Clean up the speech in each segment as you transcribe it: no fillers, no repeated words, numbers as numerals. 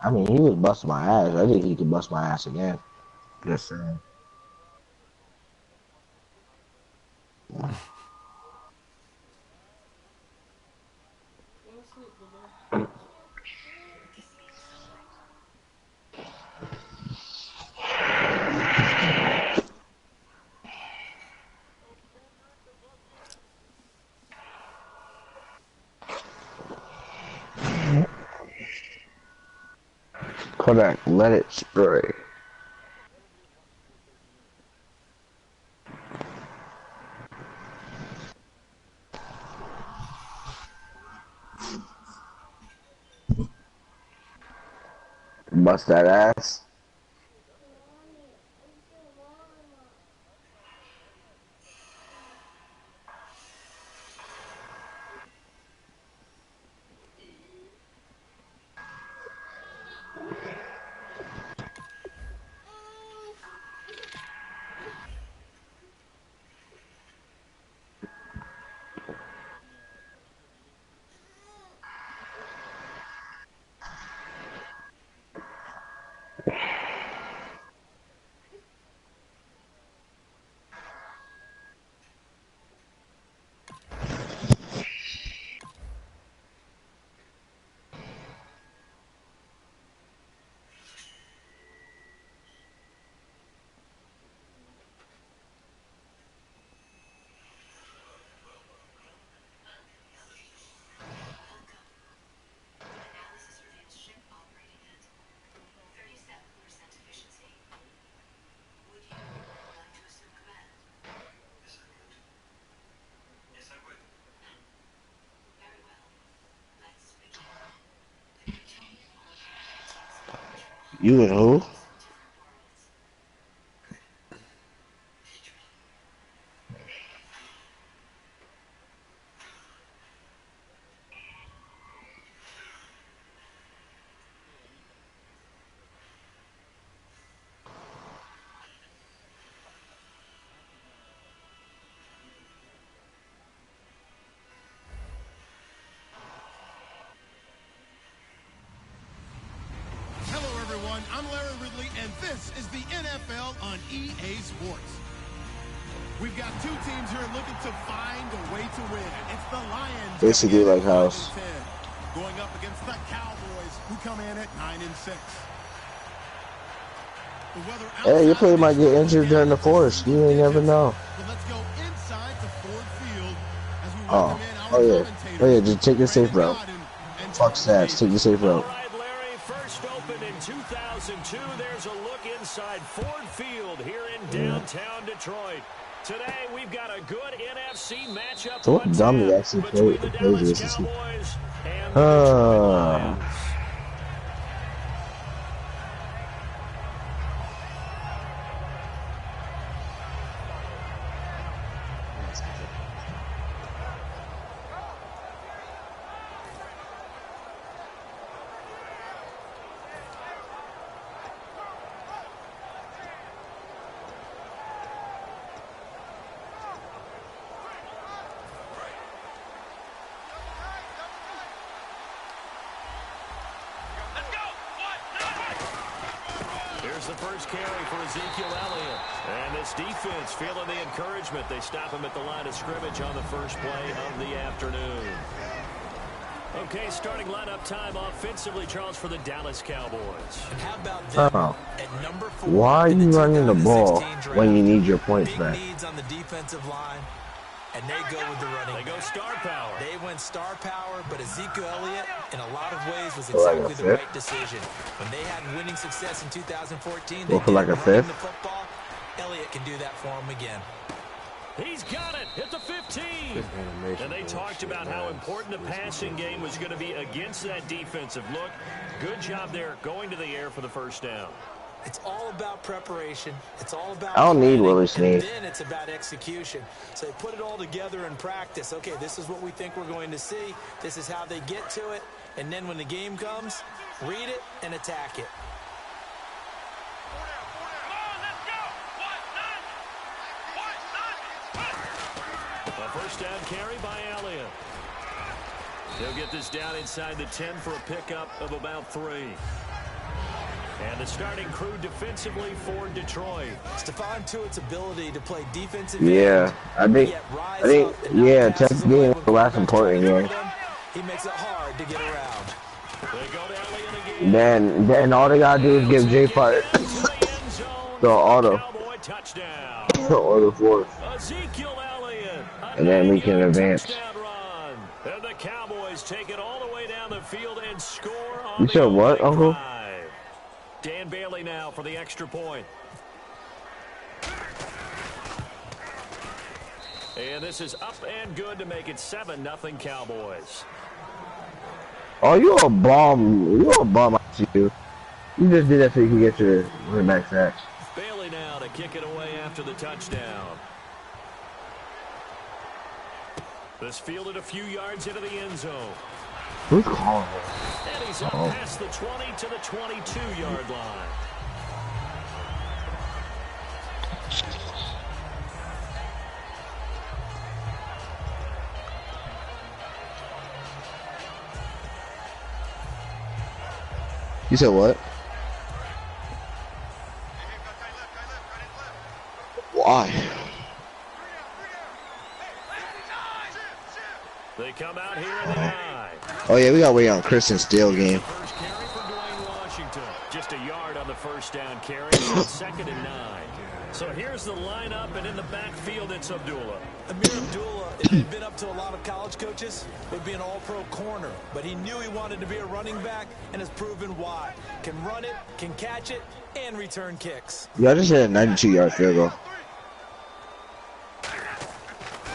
I mean, he was busting my ass. I think he could bust my ass again. Just saying. Kodak, let it spray. Bust that ass. You and who? I'm Larry Ridley, and this is the NFL on EA Sports. We've got two teams here looking to find a way to win. It's the Lions Basically like house. going up against the Cowboys, who come in at 9-6. Hey, your player might get injured during the force. You ain't never know. So let's go inside to Ford Field as we Oh yeah, just take the safe route. Fuck stats, take the safe route. 2002, there's a look inside Ford Field here in downtown Detroit. Today, we've got a good NFC matchup. So what dummy actually plays this? Cowboys and the Lions. The first carry for Ezekiel Elliott. And this defense feeling the encouragement. They stop him at the line of scrimmage on the first play of the afternoon. Okay, starting lineup time offensively, Charles, for the Dallas Cowboys. How about them at number 4? Why are you running the ball when you need your points back? Needs on the defensive line. And they go with the running. They go star power. They went star power, but Ezekiel Elliott, in a lot of ways, was exactly the right decision. When they had winning success in 2014, they for like a fifth. The football. Elliott can do that for him again. He's got it at the 15. And they talked about how important the passing game was going to be against that defensive look. Good job there going to the air for the first down. It's all about preparation. It's all about I don't need Willie Snead. And then it's about execution. So they put it all together in practice. Okay, this is what we think we're going to see. This is how they get to it. And then when the game comes, read it and attack it. A first down carry by Elliott. He'll get this down inside the 10 for a pickup of about 3. the starting crew defensively for Detroit. Stephon Tuitt's ability to play defensive Yeah, I think, yeah, Tech being the last important game. He makes it hard to get around. They go to Elliott again. Then all they gotta do is give J Part the auto or the fourth, and then we can advance. And the Cowboys take it all the way down the field and score on You said what, Uncle? Dan Bailey now for the extra point. And this is up and good to make it 7-0 Cowboys. Oh, you a bomb. You a bomb, I see you. You just did that so you can get your running back sacks. Bailey now to kick it away after the touchdown. This fielded a few yards into the end zone. Who's calling it? And he's up past the 20 to the 22-yard line. You said what? Why? They come out here in the eye. Oh yeah, we gotta wait on Christian Steele game. First carry for Dwayne Washington. Just a yard on the first down carry. 2nd and 9. So here's the lineup, and in the backfield, it's Abdullah. Amir Abdullah, if he'd been up to a lot of college coaches, would be an all-pro corner. But he knew he wanted to be a running back, and has proven why. Can run it, can catch it, and return kicks. Yeah, I just hit a 92-yard field goal.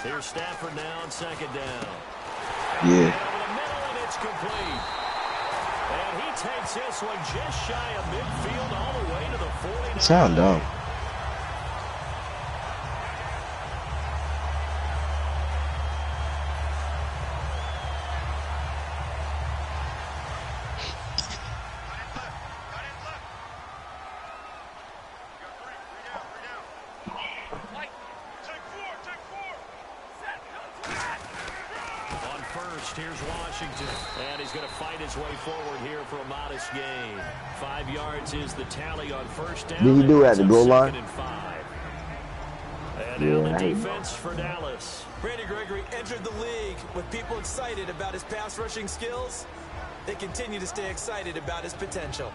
Here's Stafford now on 2nd down. Yeah. Over the middle, and it's complete. And he takes this one just shy of midfield all the way to the 49. Sound dumb. Here's Washington, and he's going to fight his way forward here for a modest gain. 5 yards is the tally on first down. Did he do it at the goal line? And 5. And now the defense for Dallas. Randy Gregory entered the league with people excited about his pass rushing skills. They continue to stay excited about his potential.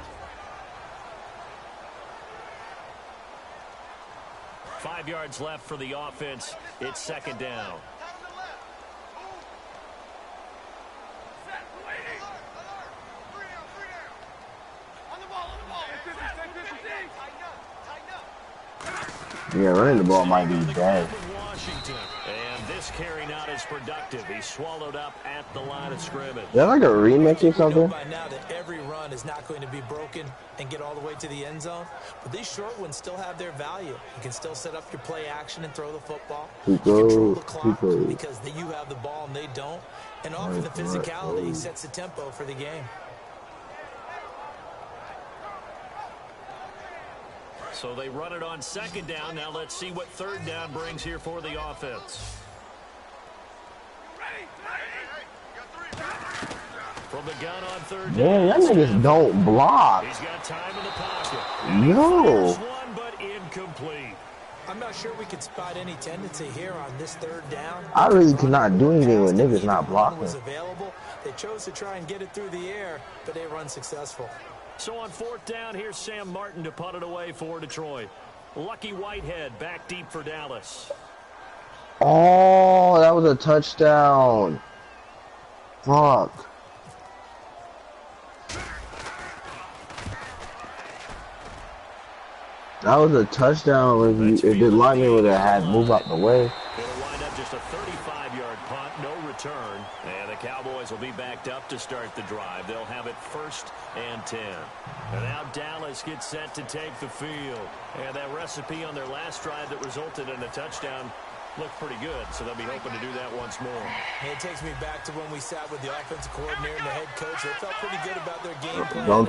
5 yards left for the offense. It's 2nd down. Yeah, running the ball might be bad. And this carry not as productive. He's swallowed up at the line of scrimmage. Is that like a remix or something? You know by now that every run is not going to be broken and get all the way to the end zone. But these short ones still have their value. You can still set up your play action and throw the football. You control the clock because you have the ball and they don't. And often the physicality sets the tempo for the game. So they run it on 2nd down. Now let's see what 3rd down brings here for the offense. From the gun on 3rd down. Man, y'all niggas don't block. He's got time in the pocket. Yo. One, but incomplete. I'm not sure we could spot any tendency here on this 3rd down. I really cannot do anything with niggas not blocking. Was available. They chose to try and get it through the air, but they run successful. So on 4th down, here's Sam Martin to punt it away for Detroit. Lucky Whitehead back deep for Dallas. Oh, that was a touchdown. Fuck. That was a touchdown if the lineman would have had move out the way. It'll wind up just a 35-yard punt, no return. And the Cowboys will be backed up to start the drive. They'll have it 1st and 10. And now Dallas gets set to take the field. And that recipe on their last drive that resulted in a touchdown looked pretty good, so they'll be hoping to do that once more. It takes me back to when we sat with the offensive coordinator and the head coach. They felt pretty good about their game plan. Don't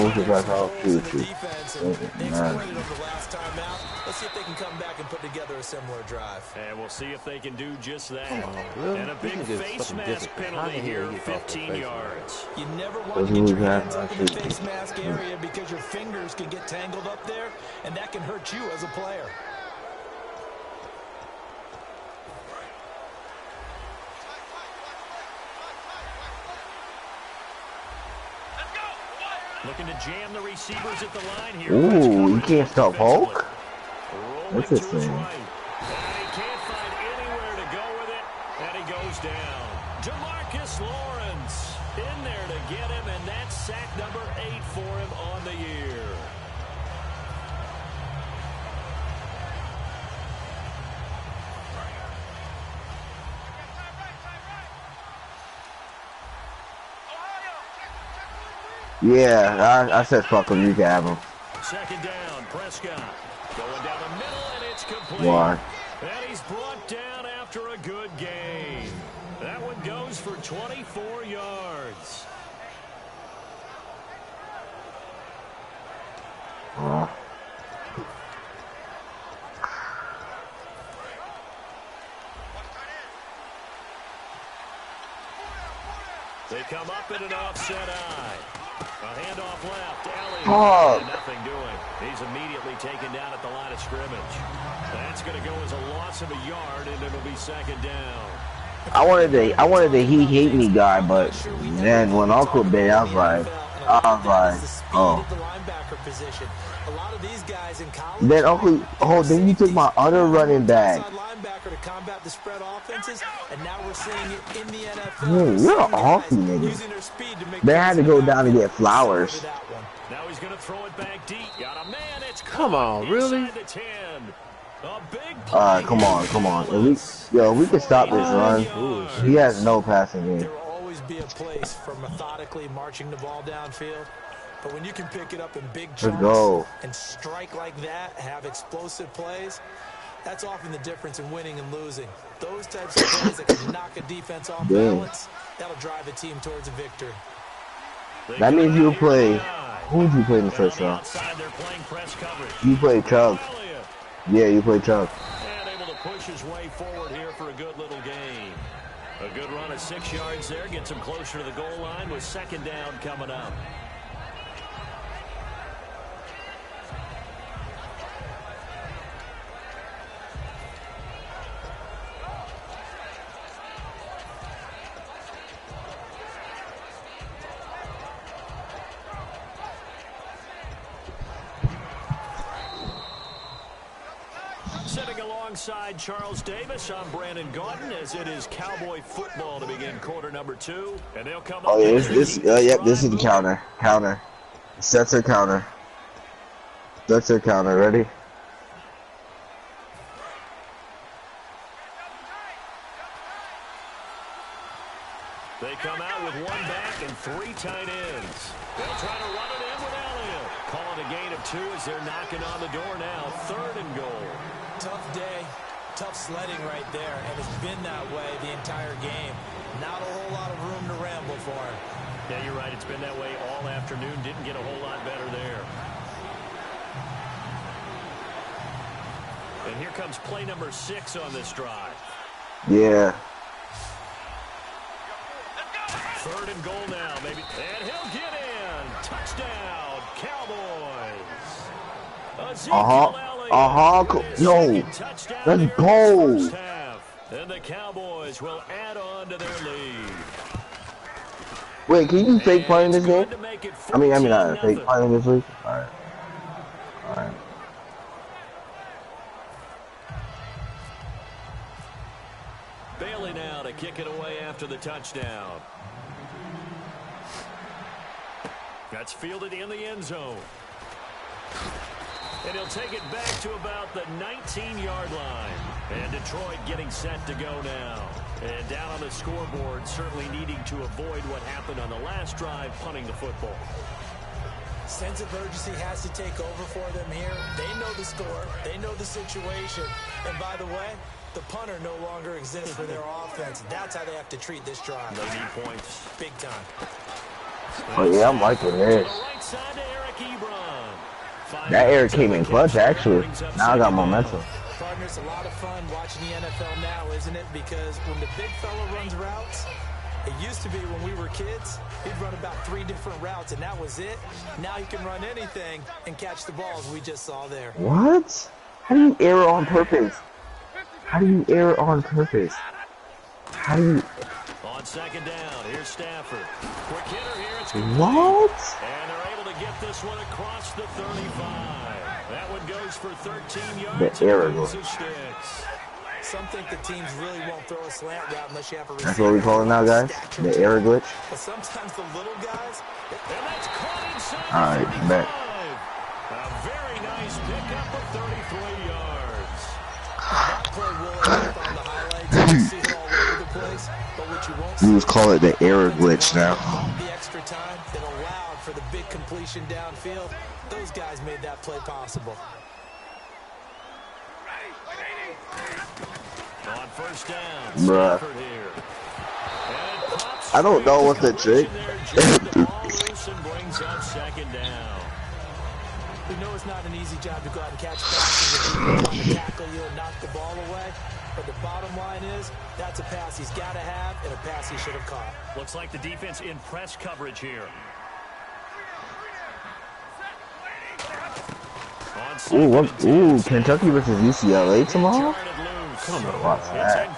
look at that. They exploited over the last time out. Let's see if they can come back and put together a similar drive. And we'll see if they can do just that. Really? And a big face mask penalty here, 15 yards. You never want to get your hands up in the face mask area because your fingers can get tangled up there, and that can hurt you as a player. Looking to jam the receivers at the line here. Ooh, you can't stop Hulk? What's this thing? And he can't find anywhere to go with it, and he goes down. Demarcus Lawrence in there to get him, and that's sack number 8 for him on the year. Yeah, I said fuck him, you can have him. Second down, Prescott. Going down the middle, and it's complete. Why? And he's brought down after a good game. That one goes for 24 yards. They come up in an offset eye. A handoff left. Elliott. Nothing doing. He's immediately taken down at the line of scrimmage. That's going to go as a loss of a yard, and it'll be second down. I wanted the he hate me guy, but then when Uncle Bay, I was like, oh. Then Uncle, oh, then you took my other running back. To combat the spread offenses, and now we're seeing it in the NFL. You're an awful nigga. They had to go down and get Flowers. Now he's going to throw it back deep. Got a man. It's come on, really? Come on. If we can stop this run. He has no passing game. There will always be a place for methodically marching the ball downfield. But when you can pick it up in big chunks and strike like that, have explosive plays, that's often the difference in winning and losing. Those types of plays that can knock a defense off balance, that'll drive a team towards a victory. That means you play. Who did you play in the first round? You played Chubb. Yeah, you played Chubb. And able to push his way forward here for a good little gain. A good run of 6 yards there. Gets him closer to the goal line with second down coming up. Sitting alongside Charles Davis, I'm Brandon Gaudin, as it is Cowboy football to begin quarter number 2. And they'll come up. Yep, this is the counter. Sets a counter. That's a counter. Ready? They come out with 1 back and 3 tight ends. They'll try to run it in with Elliott. Calling a gain of 2 as they're knocking on the door now. 3rd and goal. Tough day, tough sledding right there, and it's been that way the entire game. Not a whole lot of room to ramble for him. Yeah, you're right. It's been that way all afternoon. Didn't get a whole lot better there. And here comes play number 6 on this drive. Yeah. 3rd and goal now, maybe. And he'll get in. Touchdown, Cowboys. Yo, let's go. And the Cowboys will add on to their lead. Wait, can you fake playing this game? I mean, fake playing this week. All right. Bailey now to kick it away after the touchdown. That's fielded in the end zone. And he'll take it back to about the 19-yard line. And Detroit getting set to go now. And down on the scoreboard, certainly needing to avoid what happened on the last drive, punting the football. Sense of urgency has to take over for them here. They know the score. They know the situation. And by the way, the punter no longer exists for their offense. That's how they have to treat this drive. They need points. Big time. Oh, yeah, I'm liking this. Right side to Eric Ebron. That air came in clutch, actually. Now I got momentum. Partner, it's a lot of fun watching the NFL now, isn't it? Because when the big fella runs routes, it used to be when we were kids, he'd run about 3 different routes, and that was it. Now he can run anything and catch the balls we just saw there. What? How do you air on purpose? How do you air on purpose? How do you... On second down, here's Stafford. Quick hitter here. It's what? And they're able to get this one across the 35. That one goes for 13 yards. The air glitch. Some think the teams really won't throw a slant route unless you have a receiver. That's what we call it now, guys? The air glitch? But sometimes the little guys... And that's caught inside. Alright, bet. A very nice pickup of 33 yards. That play will on the highlights. You see it all over the place. But what you won't see... We just call it the air glitch now. The extra time that allowed for the big completion downfield. Those guys made that play possible. On first down, bruh. Here. I don't know what the trick. Brings up second down. We know it's not an easy job to go out and catch passes if you want to tackle you and knock the ball away. But the bottom line is, that's a pass he's got to have and a pass he should have caught. Looks like the defense in press coverage here. Ooh, what? Ooh, Kentucky versus UCLA tomorrow? Come on, watch that.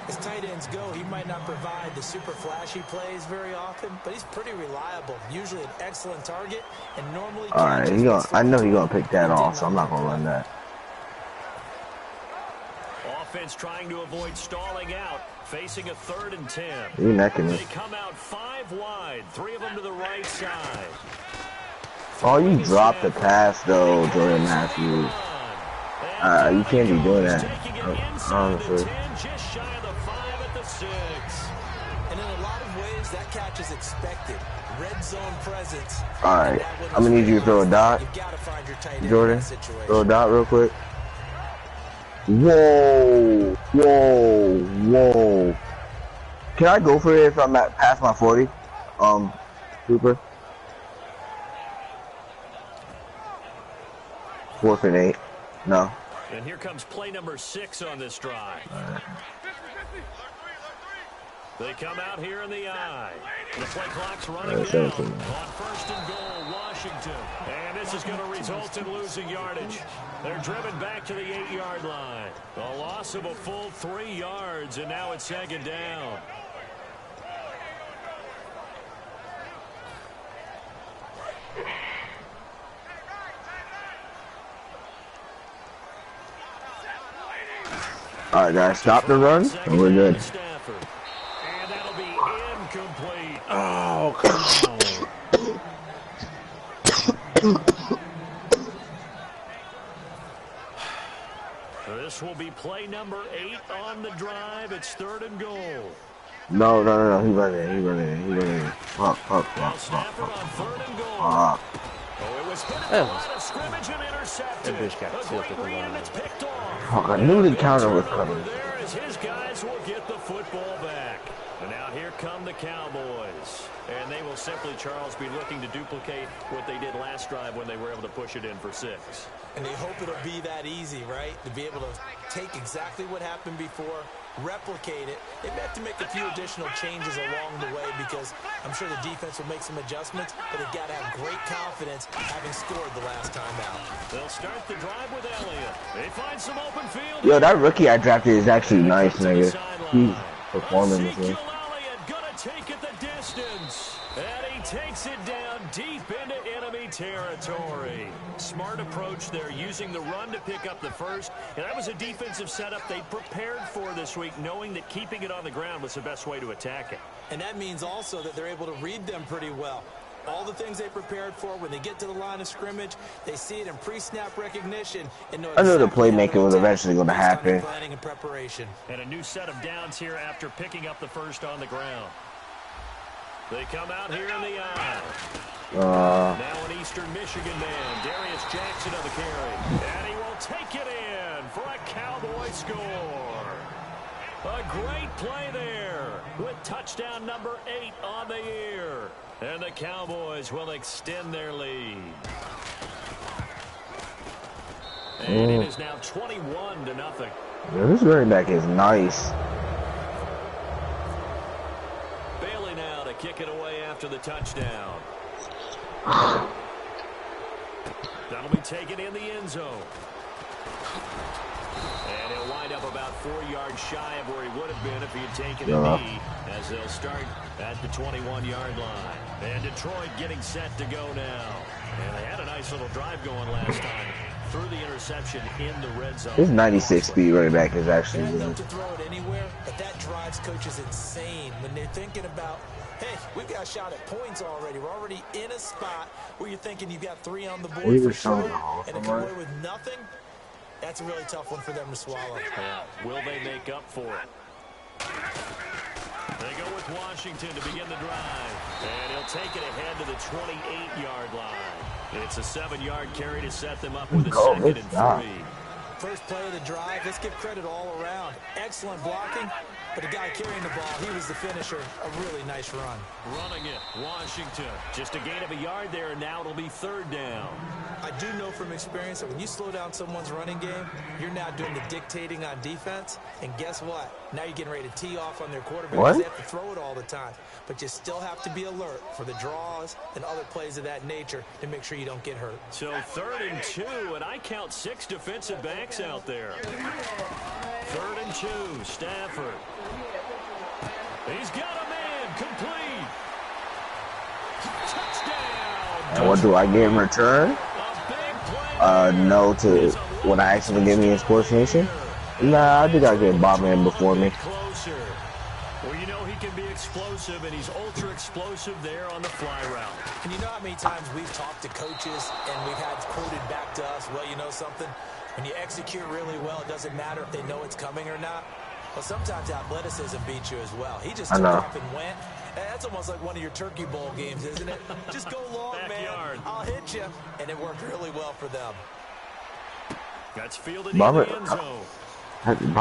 As tight ends go, he might not provide the super flashy plays very often, but he's pretty reliable. Usually an excellent target, and normally. All right, I know he's gonna pick that off, so I'm not gonna run that. Offense trying to avoid stalling out, facing a 3rd and 10. You necking it. They come out 5 wide, 3 of them to the right side. Oh, you dropped the pass though, Jordan Matthews. You can't be doing that. Honestly. Just shy of the 5 at the 6. And in a lot of ways, that catch is expected. Red zone presence. All right, I'm gonna need you to throw a dot, Jordan. Throw a dot real quick. Whoa, whoa, whoa. Can I go for it if I'm at past my 40? Cooper. 4th and 8. No. And here comes play number 6 on this drive. Right. They come out here in the I. The play clock's running down. On 1st and goal, Washington. And this is going to result in losing yardage. They're driven back to the 8-yard line. A loss of a full 3 yards, and now it's 2nd down. All right, guys, stop the run, and we're good. And that'll be incomplete. Oh, come on. This will be play number 8 on the drive. It's 3rd and goal. No, he running. Fuck. On 3rd and goal. Oh, it was hit at the line of scrimmage and intercepted. A great read, and it's picked off. Fuck, I knew the counter was coming. There is his guys will get the football back. And now here come the Cowboys. And they will simply, Charles, be looking to duplicate what they did last drive when they were able to push it in for 6. And they hope it'll be that easy, right? To be able to take exactly what happened before, replicate it. They may have to make a few additional changes along the way because I'm sure the defense will make some adjustments, but they've got to have great confidence having scored the last time out. They'll start the drive with Elliott. They find some open field. Yo, that rookie I drafted is actually nice, nigga. He's performing this year. Elliott gonna take it the distance. And he takes it down deep into enemy territory. Smart approach there, using the run to pick up the first. And that was a defensive setup they prepared for this week, knowing that keeping it on the ground was the best way to attack it. And that means also that they're able to read them pretty well. All the things they prepared for, when they get to the line of scrimmage, they see it in pre-snap recognition. And know I knew the playmaking was eventually going to happen. Planning and preparation. And a new set of downs here after picking up the first on the ground. They come out here in the I. Now an Eastern Michigan man, Darius Jackson of the carry. And he will take it in for a Cowboy score. A great play there with touchdown number 8 on the year. And the Cowboys will extend their lead. And it is now 21-0. Yeah, this running back is nice. Bailey now to kick it away after the touchdown. That'll be taken in the end zone. And he'll wind up about 4 yards shy of where he would have been if he had taken a knee, as they'll start at the 21-yard line. And Detroit getting set to go now. And they had a nice little drive going last time. Threw the interception in the red zone. His 96 speed running back is actually good. To throw it anywhere, but that drives coaches insane when they're thinking about, hey, we've got a shot at points already. We're already in a spot where you're thinking you've got 3 on the board for sure, and to come away with nothing, that's a really tough one for them to swallow. Yeah. Will they make up for it? They go with Washington to begin the drive. And he'll take it ahead to the 28-yard line. It's a 7-yard carry to set them up with a 2nd and 3. First play of the drive, let's give credit all around. Excellent blocking, but the guy carrying the ball, he was the finisher. A really nice run. Running it, Washington. Just a gain of a yard there, and now it'll be 3rd down. I do know from experience that when you slow down someone's running game, you're now doing the dictating on defense. And guess what? Now you're getting ready to tee off on their quarterback because they have to throw it all the time. But you still have to be alert for the draws and other plays of that nature to make sure you don't get hurt. So 3rd and 2, and I count 6 defensive backs out there. 3rd and 2, Stafford. He's got a man, complete. Touchdown. And what do I get in return? No, to when I actually get me in Sports Nation. Nah, I think I get Bob Man before me. Closer. Well, you know he can be explosive, and he's ultra explosive there on the fly route. And you know how many times we've talked to coaches and we've had quoted back to us, well, you know something? When you execute really well, it doesn't matter if they know it's coming or not. Well, sometimes athleticism beats you as well. He just took off and went. That's almost like one of your Turkey Bowl games, isn't it? Just go long, man. I'll hit you. And it worked really well for them. That's fielded in the end zone. And in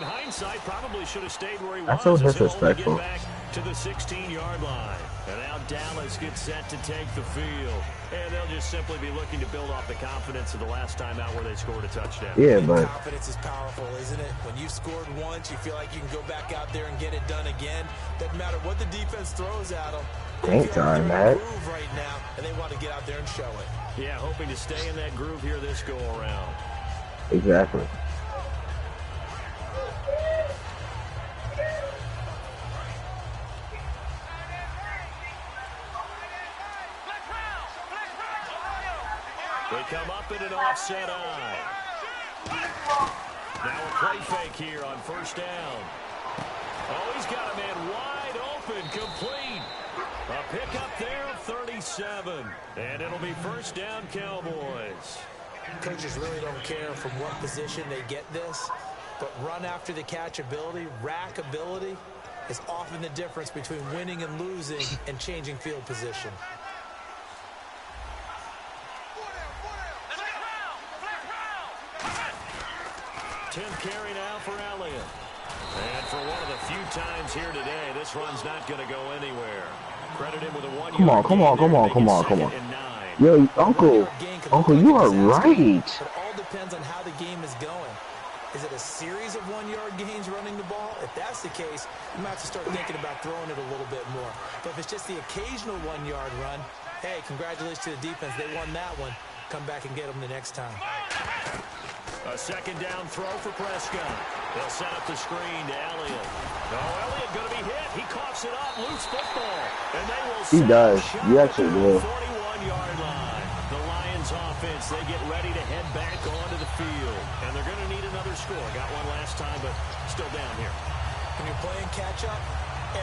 hindsight, probably should have stayed where he was. That's so disrespectful. Back to the 16-yard line. And now Dallas gets set to take the field. And they'll just simply be looking to build off the confidence of the last time out where they scored a touchdown. Yeah, but confidence is powerful, isn't it? When you've scored once, you feel like you can go back out there and get it done again. Doesn't matter what the defense throws at them. ain't time, man. Right now, and they want to get out there and show it. Yeah, hoping to stay in that groove here this go around. Exactly. They come up in an offset eye. Now a play fake here on 1st down. Oh, he's got a man wide open, complete. A pickup there of 37. And it'll be 1st down, Cowboys. Coaches really don't care from what position they get this, but run after the catch ability, rack ability, is often the difference between winning and losing and changing field position. Tenth carry now for Elliott. And for one of the few times here today, this run's not going to go anywhere. Credit him with a 1 yard. Come on. Yo, Uncle, you are right. It all depends on how the game is going. Is it a series of 1-yard gains running the ball? If that's the case, you might have to start thinking about throwing it a little bit more. But if it's just the occasional 1-yard run, hey, congratulations to the defense. They won that one. Come back and get them the next time. A 2nd down throw for Prescott. They'll set up the screen to Elliott. Oh, Elliott going to be hit. He coughs it up. Loose football. And they will he does. You actually will. 41-yard line. The Lions offense, they get ready to head back onto the field. And they're going to need another score. Got one last time, but still down here. When you're playing catch-up,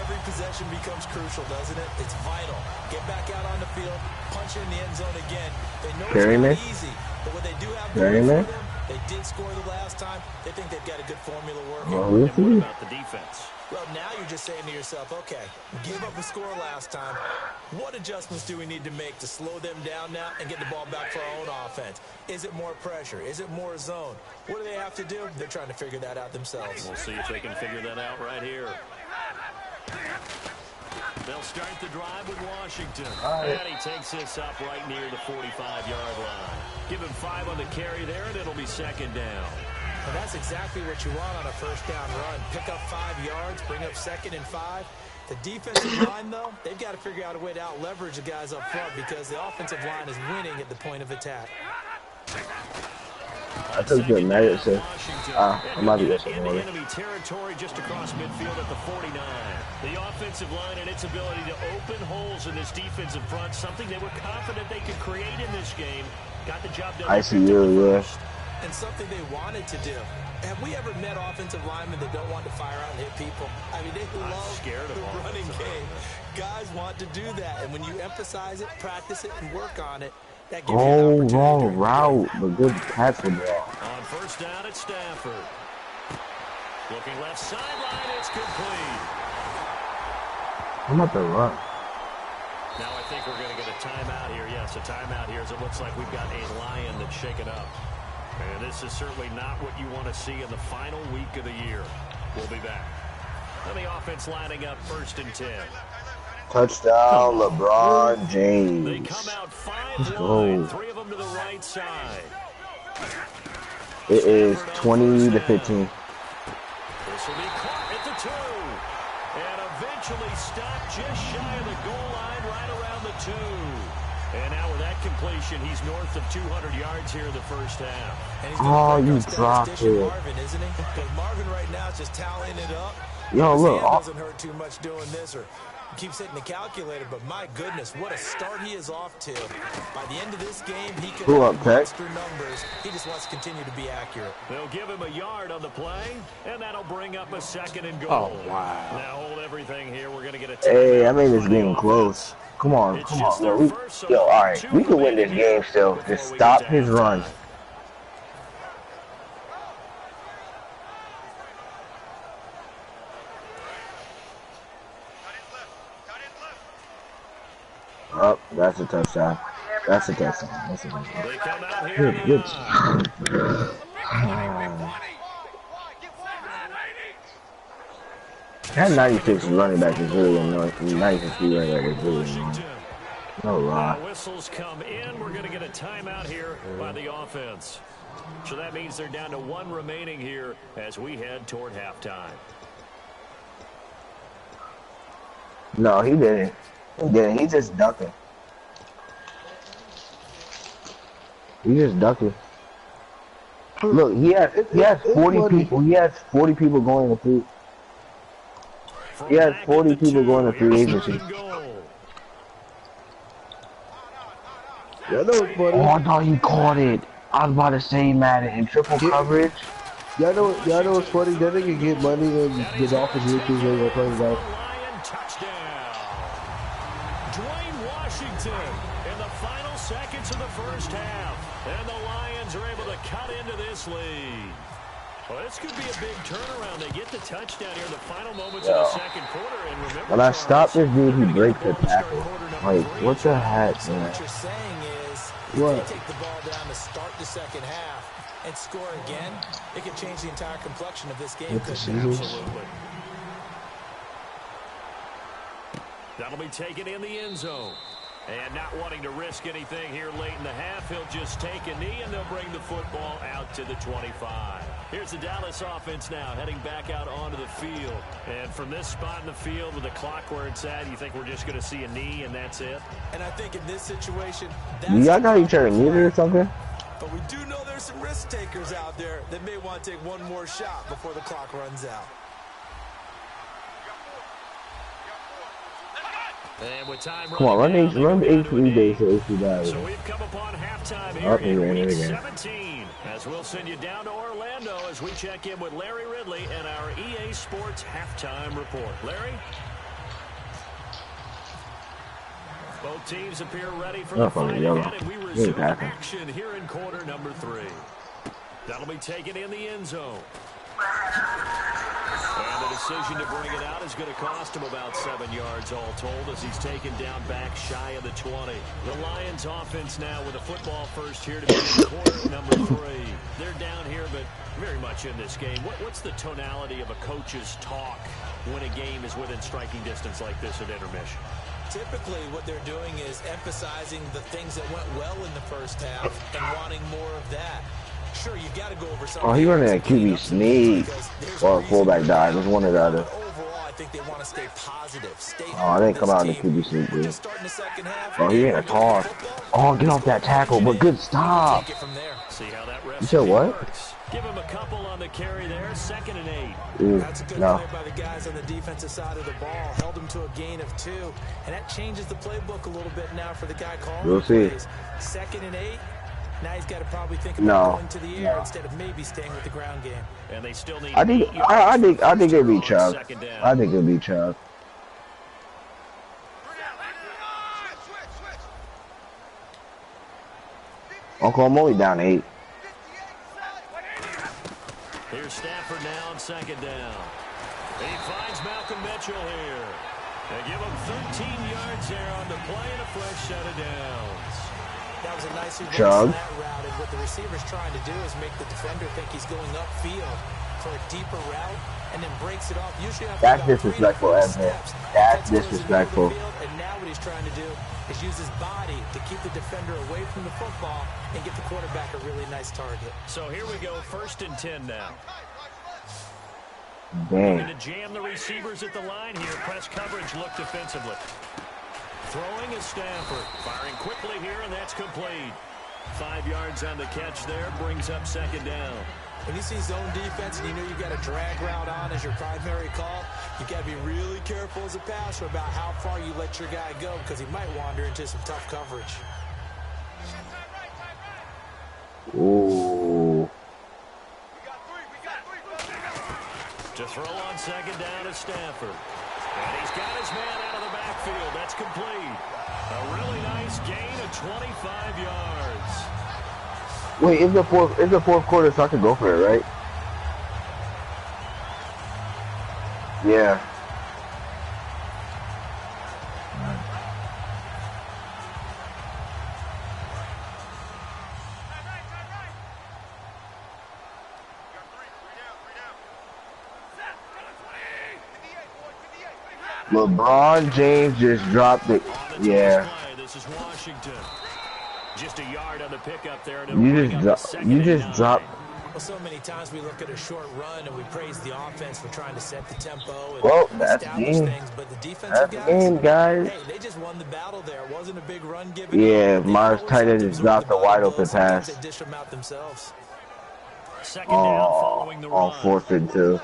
every possession becomes crucial, doesn't it? It's vital. Get back out on the field, punch in the end zone again. They know it's not easy, but what they do have going for them, they did score the last time. They think they've got a good formula working. And what about the defense? Well, now you're just saying to yourself, okay, give up a score last time. What adjustments do we need to make to slow them down now and get the ball back for our own offense? Is it more pressure? Is it more zone? What do they have to do? They're trying to figure that out themselves. We'll see if they can figure that out right here. They'll start the drive with Washington. And he takes this up right near the 45-yard line. Give him 5 on the carry there, and it'll be second down. And that's exactly what you want on a first down run. Pick up 5 yards, bring up 2nd and 5. The defensive line, though, they've got to figure out a way to out-leverage the guys up front because the offensive line is winning at the point of attack. I took good Marriott, so I might be in the enemy territory just across midfield at the 49. The offensive line and its ability to open holes in this defensive front, something they were confident they could create in this game. Got the job done. I see you, yeah. And something they wanted to do. Have we ever met offensive linemen that don't want to fire out and hit people? I mean, they love the running game. Guys want to do that, and when you emphasize it, practice it, and work on it, that gives you an opportunity. Wrong route, but good pass for ball. On first down at Stafford. Looking left sideline, it's complete. I'm about to run. Now I think we're going to get a timeout here. Yes, a timeout here as it looks like we've got a Lion that's shaken up. And this is certainly not what you want to see in the final week of the year. We'll be back. And the offense lining up 1st and 10. Touchdown, LeBron James. They come out 5 wide, 3 of them to the right side. It is 20 to 15. This will be caught at the 2. And eventually stopped just shy of the goal line right around the 2. And now with that completion, he's north of 200 yards here in the first half. And he's you dropped it. Marvin, isn't he? Because Marvin right now is just tallying it up. Yo, look. Doesn't hurt too much doing this or keeps hitting the calculator, but my goodness, what a start he is off to. By the end of this game, he could have monster numbers. He just wants to continue to be accurate. They'll give him a yard on the play, and that'll bring up a 2nd and goal. Oh, wow. Now hold everything here. We're going to get a Hey, I made this game close. Come on. Yo, all right. We can win this game still. Just stop his run. Oh, that's a touchdown. That's a touchdown. That's a touchdown. Good. That 96 running back is really annoying. 96 running back is really annoying. No lie. Whistles come in. We're going to get a timeout here by the offense. So that means they're down to 1 remaining here as we head toward halftime. No, he didn't. He's just ducking. He's just ducking. Look, he has 40 people. He has 40 people going to free. He has 40 people going to free agency. Yeah, that was funny. Oh, I thought he caught it. I was about to say Madden in triple coverage. Y'all know what's funny? That nigga get money and the Dolphins rookies they were playing about. In the final seconds of the first half, and the Lions are able to cut into this lead. Well, this could be a big turnaround. They get the touchdown here in the final moments of the second quarter. And remember, when I stop this dude, he breaks the tackle. Like, what the heck, man? What you're saying is, if they take the ball down to start the second half and score again, it could change the entire complexion of this game. Absolutely. That'll be taken in the end zone. And not wanting to risk anything here late in the half, he'll just take a knee, and they'll bring the football out to the 25. Here's the Dallas offense now, heading back out onto the field. And from this spot in the field with the clock where it's at, you think we're just going to see a knee and that's it? And I think in this situation, y'all got each other muted or something? But we do know there's some risk takers out there that may want to take one more shot before the clock runs out. And with time come on, run 8 days to 8 guys. So we've come upon halftime here in week 17. As we'll send you down to Orlando as we check in with Larry Ridley and our EA Sports halftime report. Larry? Both teams appear ready for the fight ahead, and we resume action here in quarter number 3. That'll be taken in the end zone. And the decision to bring it out is going to cost him about 7 yards all told as he's taken down back shy of the 20. The Lions offense now with a football first here to begin quarter number 3. They're down here, but very much in this game. What's the tonality of a coach's talk when a game is within striking distance like this at intermission? Typically, what they're doing is emphasizing the things that went well in the first half and wanting more of that. Sure, you got to go over some. Oh, he running a QB sneak. Or a fullback dive. There's one or the other. Overall, I think they want to stay positive. Oh, they didn't come out in the QB sneak, dude. Oh, he ain't a toss. Oh, get off that tackle, but good stop. You said what? Give him a couple on the carry there. 2nd and 8. Ooh, that's a good no. play by the guys on the defensive side of the ball. Held him to a gain of 2. And that changes the playbook a little bit now for the guy calling. We'll see. 2nd and 8. Now he's got to probably think about going to the air instead of maybe staying with the ground game. And they still need I think it'll be Chubb. I think it'll be Chubb. Uncle, I'm only down 8. Here's Stafford now on 2nd down. He finds Malcolm Mitchell here. They give him 13 yards there on the play and a fresh set of downs. That was a nice Chug. that route, and what the receiver's trying to do is make the defender think he's going upfield for a deeper route, and then breaks it off. Usually that's disrespectful, Evan. That's disrespectful. And now what he's trying to do is use his body to keep the defender away from the football and get the quarterback a really nice target. So here we go, 1st and 10 now. Dang. Going to jam the receivers at the line here. Press coverage look defensively. Throwing is Stafford. Firing quickly here, and that's complete. 5 yards on the catch there. Brings up 2nd down. When you see zone defense and you know you've got a drag route on as your primary call, you've got to be really careful as a passer about how far you let your guy go because he might wander into some tough coverage. Ooh. To throw on 2nd down is Stafford. And he's got his man out of the backfield. That's complete. A really nice gain of 25 yards. Wait, it's the fourth quarter, so I can go for it, right? Yeah. LeBron James just dropped it. Yeah. This is Washington. Just a yard on the pickup there. You just dropped. Well, so many times we look at a short run and we praise the offense for trying to set the tempo and that's establish game. things, but the defensive guys. Hey, they just won the battle there. It wasn't a big run given. Yeah, Mars tight end just dropped the wide open pass. They dish them out themselves. 2nd down following the run. 4th and 2.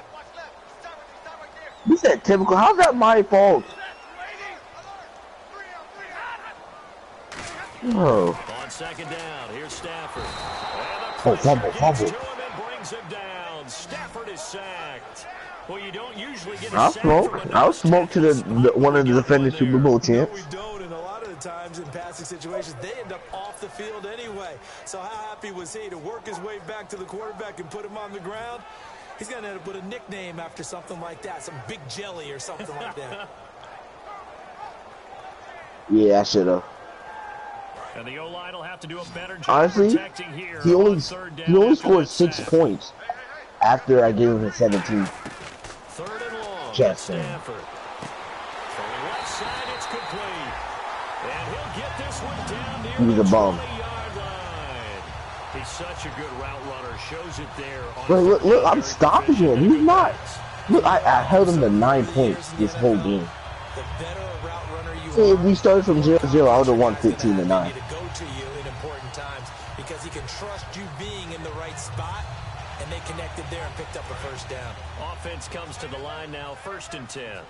You said typical. How's that my fault? Oh. On 2nd down, here's Stafford. Fumble. Brings him down. Stafford is sacked. Well, you don't usually get I'll smoke to the one of the defending Super Bowl champs. No, we don't, and a lot of the times in passing situations, they end up off the field anyway. So how happy was he to work his way back to the quarterback and put him on the ground? He's going to end up with a nickname after something like that, some Big Jelly or something like that. Yeah, I should have. And the O-line will have to do a better job honestly, protecting here. He only scored 6 points after I gave him a 17. 3rd and long. Just Stafford. From the left side, it's complete. And he'll get this one down near He was the a bum. 20-yard line. He's such a good route runner. Shows it there. Look, I'm stopping him. He's not. Look, I held him to 9 points this whole game. The better a route runner you See, if we started from 0-0, I would have won 15 to 9. To go to you in important times because he can trust you being in the right spot, and they connected there and picked up a 1st down. Offense comes to the line now, 1st and 10.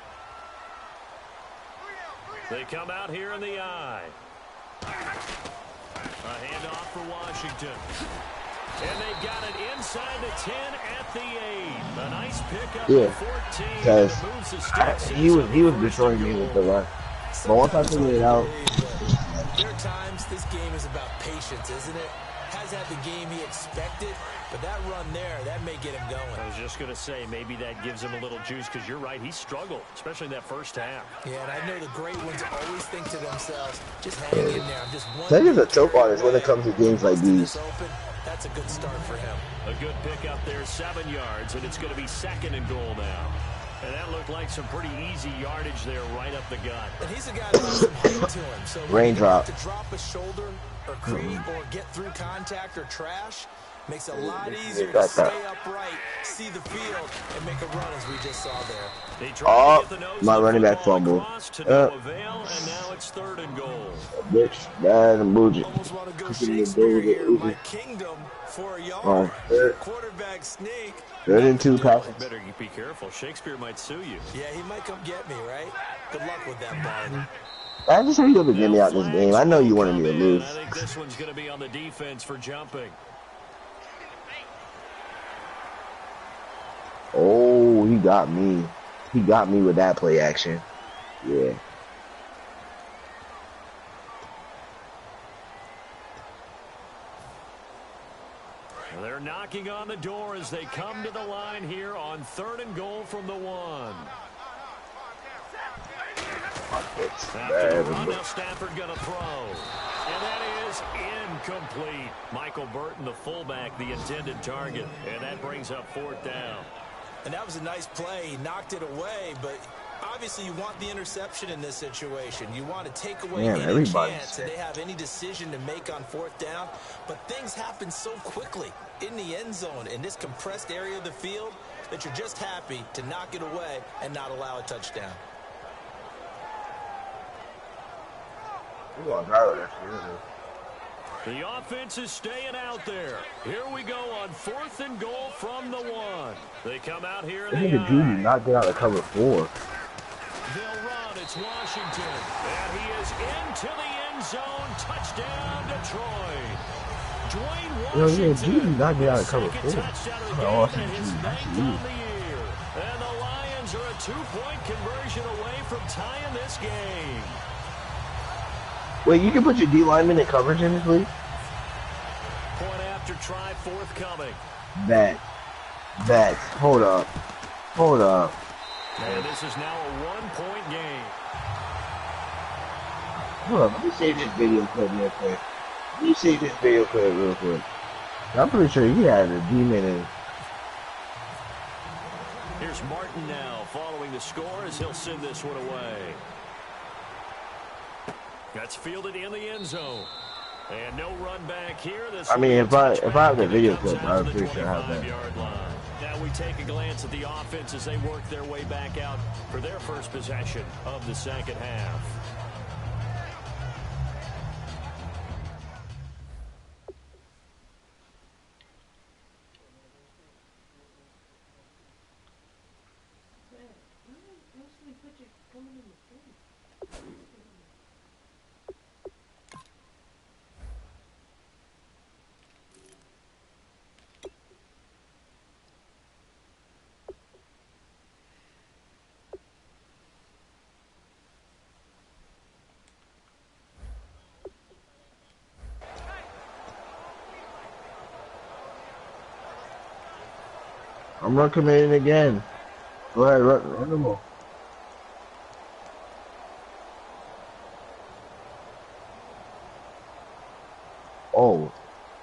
They come out here in the I. A handoff for Washington. And they got it inside the 10 at the 8. A nice pickup at 14. Because he was destroying me with the run. But once I figured it out. There are times this game is about patience, isn't it? Has had the game he expected, But that run there, that may get him going. I was just going to say, maybe that gives him a little juice, because you're right, he struggled, especially in that first half. Yeah, and I know the great ones always think to themselves, just hang in there. I'm just one. That is a choke artist when it comes to games like these. That's a good start for him. A good pick up there, 7 yards, and it's going to be 2nd and goal now. And that looked like some pretty easy yardage there right up the gut. And he's a guy that has some height to him. So raindrop. To drop a shoulder or creep or get through contact or trash makes it a lot easier to stay upright, see the field, and make a run as we just saw there. Oh, my running back fumble. No avail, and now it's 3rd and goal. Bitch, that's a bougie. Almost want to go Shakespeare here. My kingdom for a yard. Quarterback sneak. 3rd and 2 passes. Better be careful. Shakespeare might sue you. Yeah, he might come get me, right? Good luck with that, Bard. I just heard you to get me out this game. I know you wanted me to lose. I think this one's going to be on the defense for jumping. Oh, he got me. He got me with that play action. Yeah. They're knocking on the door as they come to the line here on 3rd and goal from the 1. After the run, now Stafford going to throw. And that is incomplete. Michael Burton, the fullback, the intended target. And that brings up 4th down. And that was a nice play. He knocked it away, but obviously you want the interception in this situation. You want to take away any chance that they have any decision to make on 4th down. But things happen so quickly in the end zone, in this compressed area of the field, that you're just happy to knock it away and not allow a touchdown. The offense is staying out there. Here we go on 4th and goal from the 1. They come out here. I think the Judy knocked it out of cover 4. They'll run. It's Washington. And he is into the end zone. Touchdown, Detroit. Dwayne Washington. Yeah, Judy knocked it out of cover 4. And the Lions are a 2-point conversion away from tying this game. Wait, you can put your D lineman in coverage in this league? Point after try forthcoming. Hold up. And this is now a 1-point game. Hold up, let me save this video clip real quick. I'm pretty sure he had a demon in. Here's Martin now following the score as he'll send this one away. That's fielded in the end zone. And no run back here. I mean, if I have the video clip, I'm pretty sure I have that. Now we take a glance at the offense as they work their way back out for their first possession of the 2nd half. I'm run committing again. Go ahead, run them all.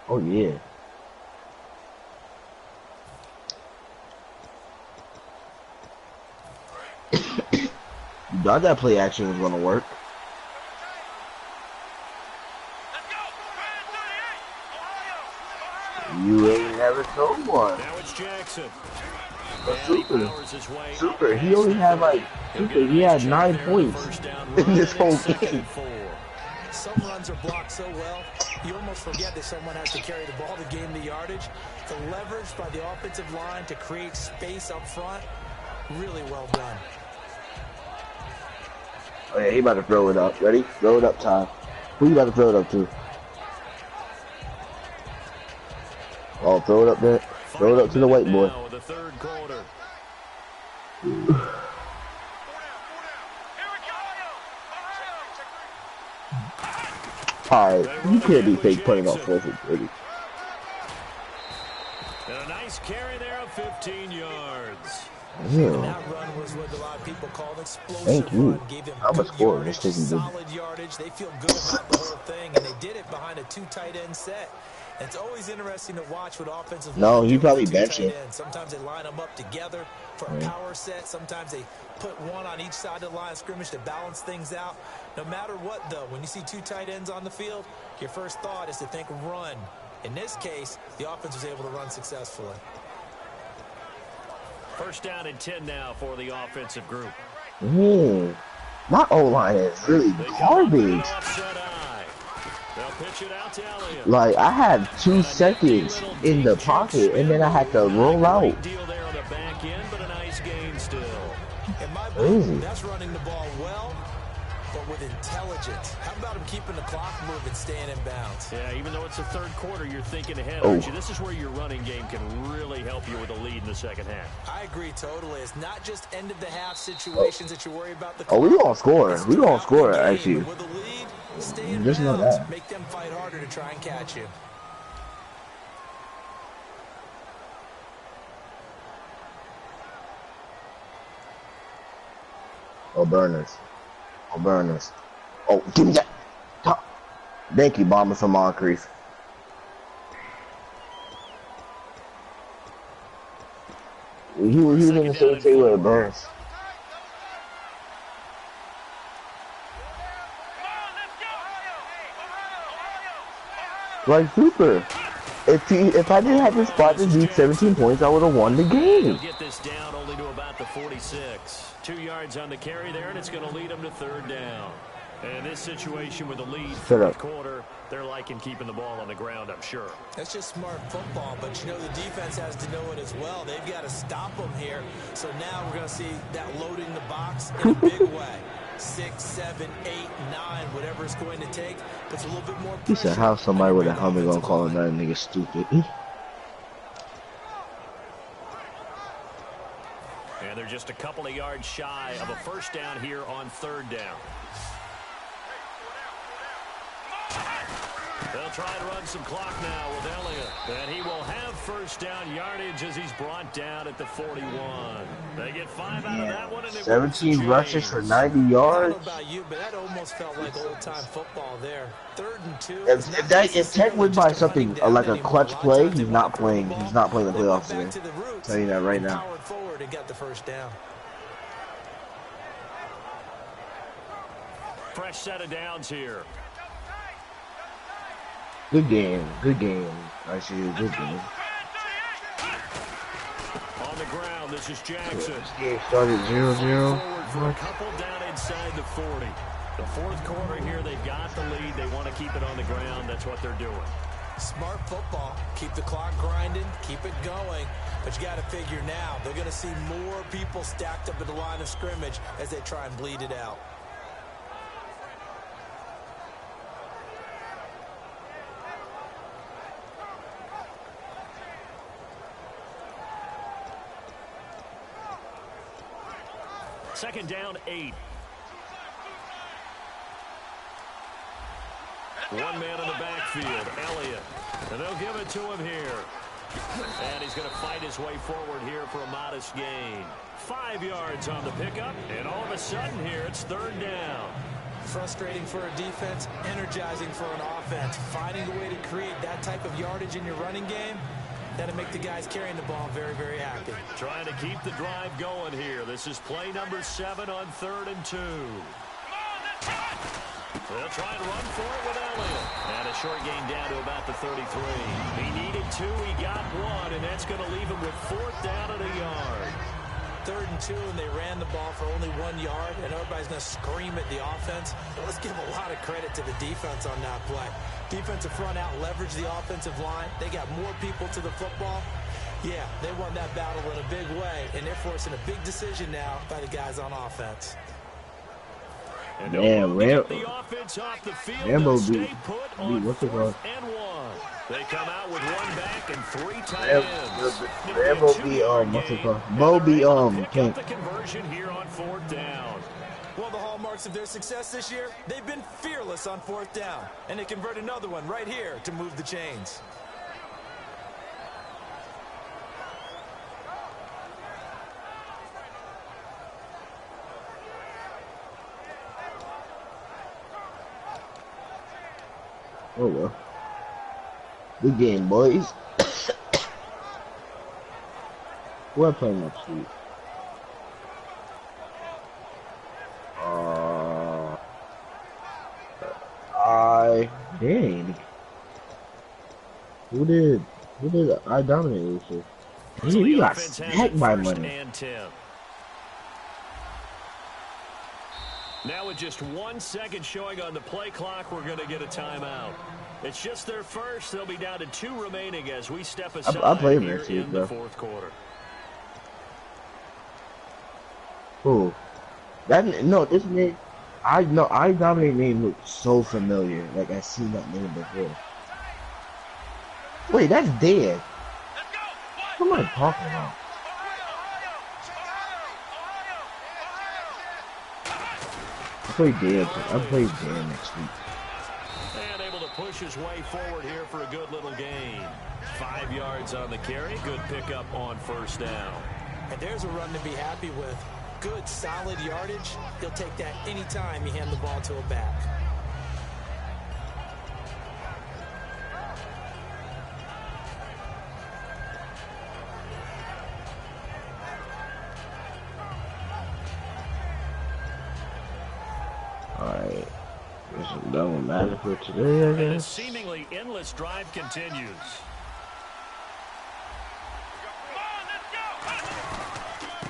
Oh yeah. You thought that play action was gonna work. You ain't never told one. Now it's Jackson. Super. He only had he had 9 points in this whole game. Some runs are blocked so well, you almost forget that someone has to carry the ball to gain the yardage. The leverage by the offensive line to create space up front, really well done. Oh yeah, he about to throw it up. Ready? Throw it up, Ty. Who you about to throw it up to? Oh, throw it up there. Throw it up to the white boy. The 3rd quarter. Alright, you can't be fake putting off 4th and 30. nice carry there of 15 yards. And that run was what a lot of people call an explosive Thank you. run. Gave them I'm a good scorer. yardage, Let's take solid yardage. They feel good about the whole thing, and they did it behind a 2 tight end set. And it's always interesting to watch what offensive line he do probably with the 2 bench tight it. ends. Sometimes they line them up together for a power set. Sometimes they put one on each side of the line of scrimmage to balance things out. No matter what, though, when you see 2 tight ends on the field, your first thought is to think run. In this case, the offense was able to run successfully. First down and 10 now for the offensive group. My O-line is really garbage. They'll pitch it out to Elliott. Like, I had 2 seconds in the pocket, and then I had to roll out. Deal there on the back end, but a nice gain still. In my book, that's running the ball well, but with intelligence. How about him keeping the clock moving, staying in bounds? Yeah, even though it's the third quarter, you're thinking ahead, aren't you? This is where your running game can really help you with a lead in the second half. I agree totally. It's not just end of the half situations that you worry about. The clock. We gonna score. We gonna score, actually. With a lead, stay in Just know bounds. that. Make them fight harder to try and catch you. Burners. Oh, give me that. Thank you, Bomber from Moncrief. He was in the same table with Burns. Like, super. If I didn't have this spot to beat 17 points, I would have won the game. He'll get this down only to about the 46. 2 yards on the carry there, and it's going to lead them to third down. And this situation with the lead fourth quarter, they're liking keeping the ball on the ground, I'm sure. That's just smart football, but you know the defense has to know it as well. They've got to stop them here. So now we're going to see that loading the box in a big way. 6, 7, 8, 9, whatever it's going to take. Puts a little bit more pressure. He said, how somebody with a helmet gonna call that nigga stupid? And they're just a couple of yards shy of a first down here on third down. They'll try to run some clock now with Elliott. And he will have first down yardage as he's brought down at the 41. They get 5 out of that one. And 17 rushes for 90 yards. I don't know about you, but that almost felt like old-time football there. 3rd and 2. If Tech wins by something like a clutch play, he's not playing. He's not playing the playoffs today. I'll tell you that right now. Powered forward and got the first down. Fresh set of downs here. Good game. Actually, good game. On the ground, this is Jackson. This game started 0-0. For a couple down inside the 40. The fourth quarter here, they've got the lead. They want to keep it on the ground. That's what they're doing. Smart football. Keep the clock grinding. Keep it going. But you got to figure now, they're going to see more people stacked up at the line of scrimmage as they try and bleed it out. Second down, 8. One man in the backfield, Elliott. And they'll give it to him here. And he's going to fight his way forward here for a modest gain. 5 yards on the pickup. And all of a sudden here, it's third down. Frustrating for a defense, energizing for an offense. Finding a way to create that type of yardage in your running game, that'll make the guys carrying the ball very, very happy. Trying to keep the drive going here. This is play number 7 on 3rd and 2. They'll try to run for it with Elliott. And a short gain down to about the 33. He needed 2, he got 1, and that's going to leave him with 4th down at a yard. 3rd and 2, and they ran the ball for only 1 yard, and everybody's going to scream at the offense. But let's give a lot of credit to the defense on that play. Defensive front out leveraged the offensive line. They got more people to the football. Yeah, they won that battle in a big way, and they're forcing a big decision now by the guys on offense. Man, Rambo beat what's it called? They come out with 1 back and 3 tight ends. Rambo beat what's it called? Bo beat Kent. The conversion here on 4th down. Well, the hallmarks of their success this year, they've been fearless on 4th down, and they convert another one right here to move the chains. Oh well. Good game, boys. Who I playing next week? Dang. Who did I dominate this year? So We the got offense has smacked it by first money. and 10. Now with just 1 second showing on the play clock, we're going to get a timeout. It's just their first. They'll be down to 2 remaining as we step aside I played here next week, in bro. the fourth quarter. Who? This name. I dominate name looks so familiar. Like I seen that name before. Wait, that's dead. What am I talking about? I play dead. I play dead next week. And able to push his way forward here for a good little gain. 5 yards on the carry. Good pickup on first down. And there's a run to be happy with. Good, solid yardage. He'll take that anytime you hand the ball to a back. Alright. That won't matter for today, I And a guess. seemingly endless drive continues.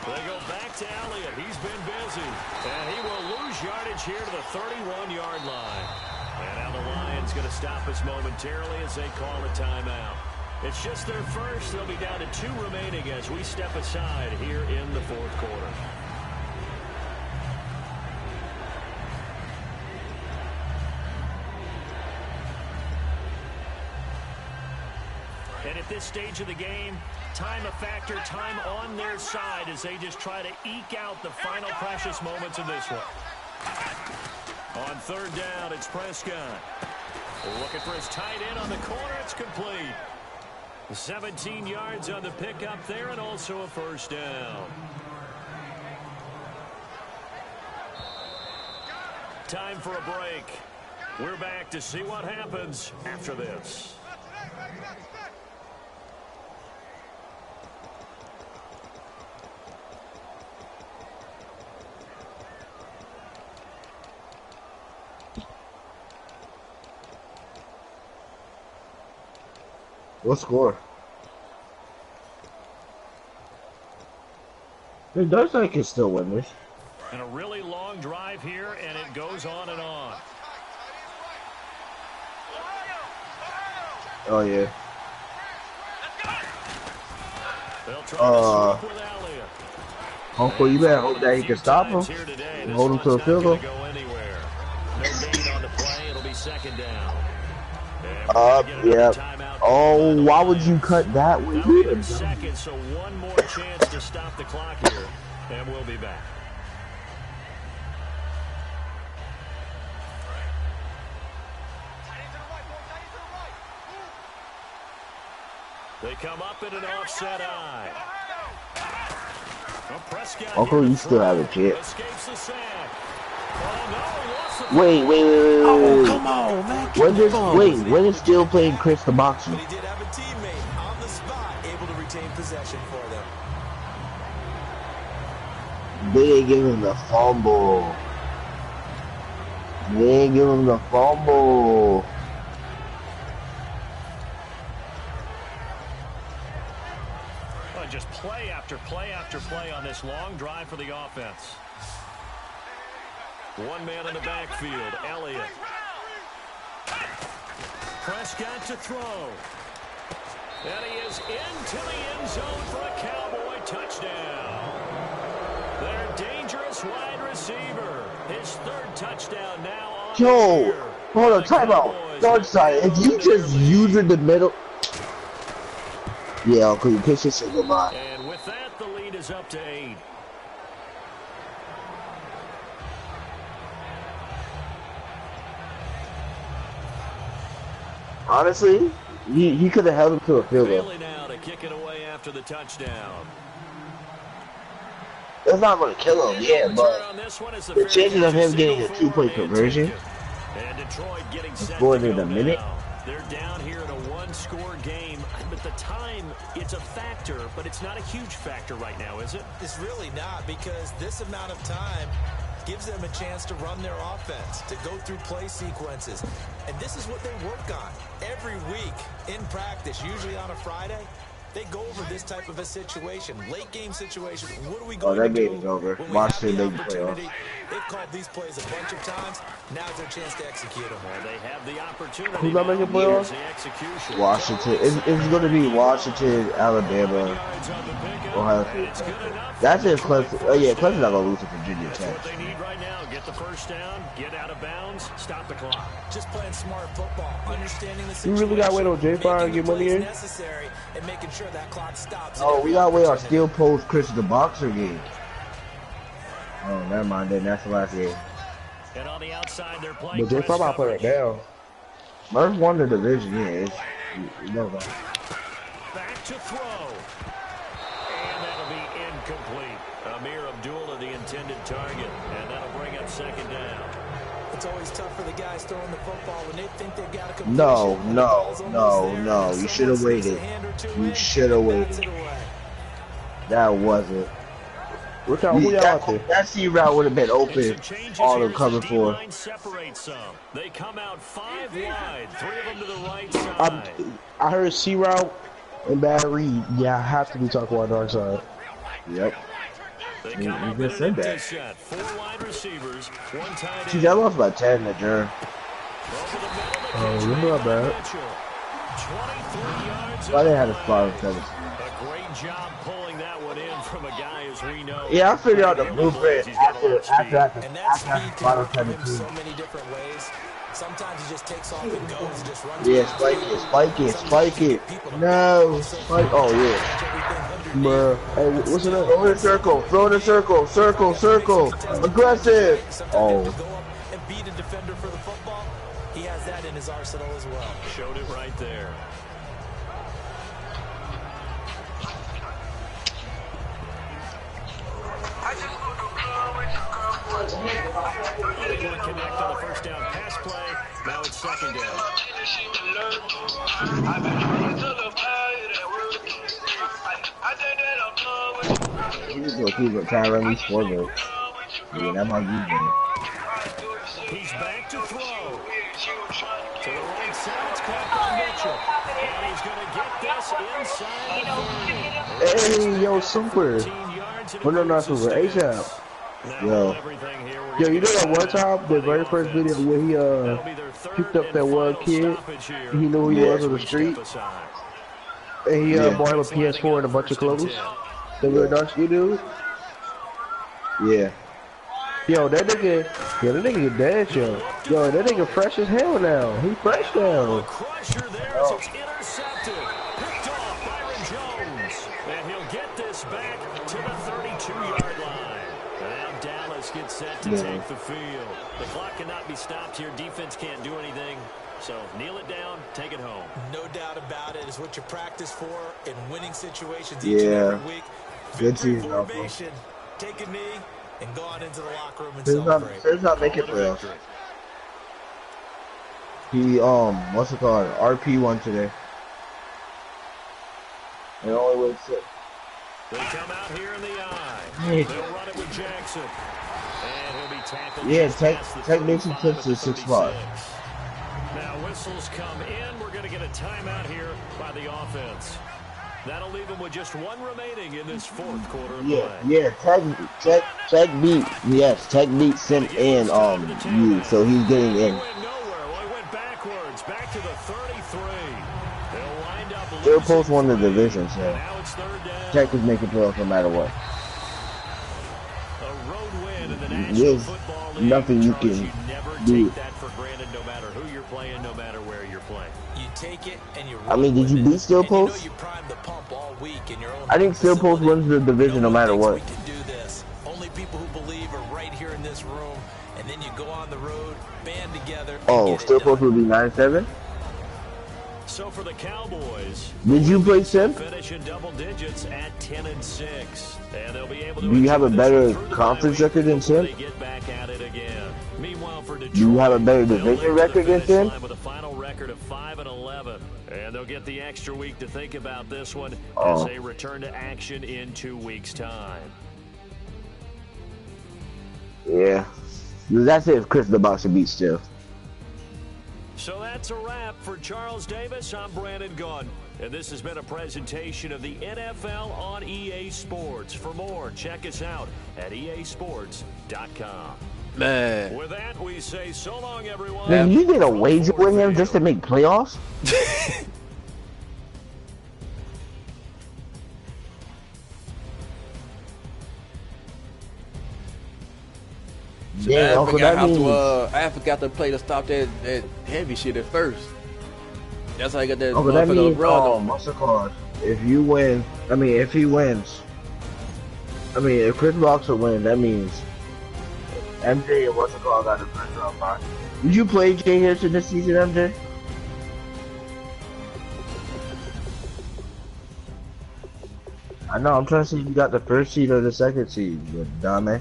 They go back to Elliott. He's been busy. And he will lose yardage here to the 31-yard line. And now the Lions going to stop us momentarily as they call a timeout. It's just their first. They'll be down to 2 remaining as we step aside here in the fourth quarter. And at this stage of the game, time a factor, time on their side as they just try to eke out the final precious moments of this one. On third down, it's Prescott. Looking for his tight end on the corner. It's complete. 17 yards on the pickup there and also a first down. Time for a break. We're back to see what happens after this. What score? Dude, Darkside can still win this. And a really long drive here, and it goes on and on. Oh, yeah. They'll try to sweep with Elliott. Uncle, you better hope that he can stop him. Hold him to a field goal. Go anywhere. No gain on the play. It'll be second down. Yep. Oh, why would you cut that way? Now we have seconds, so one more chance to stop the clock here, and we'll be back. They come up in an offset eye. Well, Prescott Uncle, you still have a chip. escapes the sack. Oh, no, he lost the Wait. Oh, come on, man. When is still playing Chris the Boxer? But he did have a teammate on the spot able to retain possession for them. They ain't give him the fumble. Well, just play after play after play on this long drive for the offense. One man in the backfield, Elliott. Prescott to throw. And he is into the end zone for a Cowboy touchdown. Their dangerous wide receiver. His third touchdown now on the Yo, year. hold on, The time out. Cowboys Darkside, if you just use in the middle. Yeah, Uncle, you pitch this in the line. And with that, the lead is up to 8. Honestly, he could have held him to a field goal. Bailey now to kick it away after the touchdown. It's not going to kill him, yeah, Return but on this one is the fair chances of catch him getting a single two-point for and conversion taken. And Detroit getting set Scored to in go a minute. now. They're down here in a one-score game. But the time, it's a factor, but it's not a huge factor right now, is it? It's really not, because this amount of time gives them a chance to run their offense, to go through play sequences. And this is what they work on every week in practice, usually on a Friday. They go over this type of a situation, late game situation. What are we going to do? Oh, that game is over. When we Watch have the the late opportunity? playoffs. They've called these plays a bunch of times. Now's their chance to execute them. Well, they have the opportunity. Who's not making Here's playoffs? the execution. Washington. It's going to be Washington, Alabama, Ohio State. That's if Clemson. Oh yeah, Clemson's not going to lose to Virginia That's Tech. what they need right now. Get the first down, get out of bounds, stop the clock. Just playing smart football, understanding the You situation. really got to wait on J5 to making get the money plays in? necessary and making sure that clock stops. Oh, we got to wait on Steel Post Chris the Boxer game. Oh, never mind. Then that's the last game. And on the outside, they're playing. But J5 might play it down. Murph won the division. Yeah, you know that. Back to throw. And that'll be incomplete. Amir Abdullah, the intended target. And that'll bring up second down. It's always tough for the guys throwing the football when they think they've got a completion. No. You should have waited. You should have waited. That wasn't. Who y'all out there? That C route would have been open. All the cover for. They come out 5 wide, 3 of them to the right side. I heard C route and bad read. Yeah, I have to be talking about Darkside. Yep. They You come up just in an said empty that. set. 4 wide receivers, 1 tight Geez, end. I lost by 10 to Jern. Oh, you're not bad. 23 yards. Why they had a spot on 7? A great job pulling that one in from a guy, as we know. Yeah, I figured out the blueprint after And that speed spot on can come in 17. so many different ways. Sometimes he just takes off and goes and just runs. Yeah, spike it. No, spike. Oh, yeah. Bruh. Hey, what's it up? Throw in a circle. Circle. Aggressive. Oh. Go up and beat a defender for the football. He has that in his arsenal as well. Showed it right there. They didn't connect on the first down pass play. Now it's second down. He's just gonna try to run these scoreboard. Yeah, that might be better. He's back to throw. To the right side, it's caught by Mitchell. And he's going to get this inside the 30. Hey, yo, Super. 15 yards and Well, no, not it Super. goes to ASAP. Now Yo. everything here, we're Yo, you know gonna that one get time, the very first video where he That'll be their third picked up and that one final kid, stoppage here. he knew who he was on the Step street, aside. and he Yeah. bought him a PS4 and a bunch of clothes. The real dark skin dude. Yeah. Yo, that nigga dance, yo. Yo, that nigga fresh as hell now. He fresh now. Crusher there as it's intercepted. Picked off Byron Jones. And he'll get this back to the 32-yard line. Now Dallas gets set to take the field. The clock cannot be stopped here. Defense can't do anything. So kneel it down, take it home. No doubt about it. It's what you practice for in winning situations Yeah. each and every week. Good Victory season, Alpha. formation. Take a knee and go on into the locker room and There's celebrate. not making playoffs. He what's it called? RP won today. It only went 6. They come out here in the eye. Hey. They'll run it with Jackson. And he'll be tackled. Yeah, just Tech past the makes him 35 clips at to the 6 spot. 36. Now whistles come in. We're going to get a timeout here by the offense. That'll leave him with just 1 remaining in this 4th quarter of play. Yeah, Tech beat Sim and you, so he's getting in. He went nowhere. Well, he went backwards, back to the 33. They'll wind up They're losing both won the 3. division, so Now it's 3rd down. Tech is making playoffs no matter what. A road win in the National There's Football League. nothing you Charles, can you never do. take that for granted, no matter who you're playing, no matter where you're playing. You take it and you I mean, did you beat Steel Post? You primed the pump all week in your own I think Steel Post wins the division no matter what. We can do this. Only people who believe are right here in this room, and then you go on the road, band together. and Oh, get it Steel done. Post will be 9-7? So for the Cowboys, Did you play Sim? finish in double digits at 10-6, and they'll be able to. Do you have a better conference record than Sim? They get back at it again. Meanwhile, for Detroit, Do you have a better division record than Sim? with a final record of 5-11, and they'll get the extra week to think about this one as they return to action in 2 weeks' time. Yeah, that's it. If Chris the Boxer beats still. So that's a wrap for Charles Davis. I'm Brandon Gunn, and this has been a presentation of the NFL on EA Sports. For more, check us out at easports.com. Man. With that, we say so long, everyone. Man, you did a wager with him just to make playoffs? Man, Uncle, that means... I forgot to play to stop that heavy shit at first. That's how I got that. Uncle, that means, what's it called? If you win, if he wins, if Chris Boxer wins, that means MJ and what's it called got the first round bye. Did you play Jay Harrison this season, MJ? I know, I'm trying to see if you got the first seed or the second seed, you dumbass.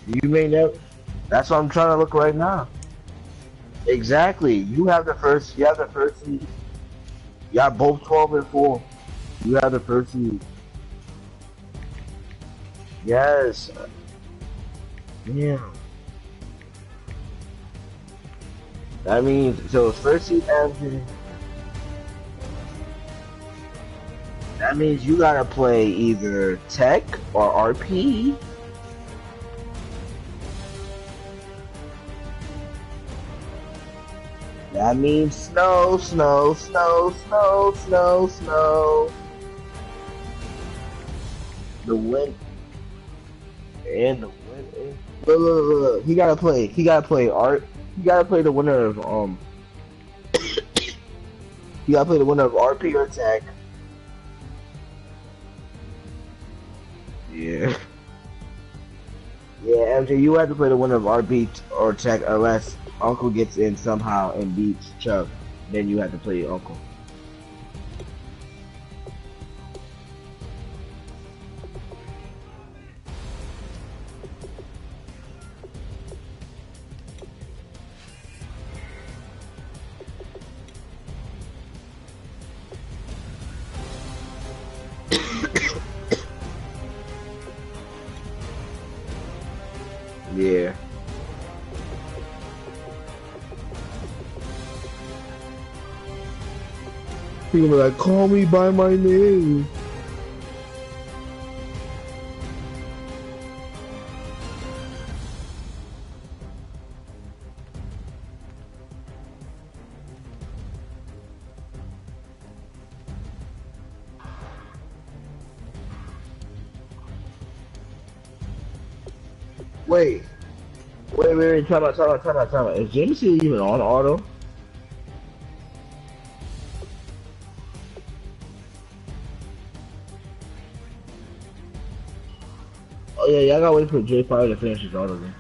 You may never. That's what I'm trying to look right now. Exactly. You have the first. You have the first seed. You got both 12-4. You have the first seed. Yes. Yeah. That means so. It's first seed MJ. That means you gotta play either Tech or RP. That means snow. The wind and the wind. Look. He gotta play art. He gotta play the winner of He gotta play the winner of RP or Tech. Yeah. Yeah, MJ, you have to play the winner of RP or Tech unless Uncle gets in somehow and beats Chuck, then you have to play Uncle. Yeah. People be like, call me by my name. Wait, time out. Is Jameson even on auto? Oh yeah, y'all gotta wait for J5 to finish his auto then.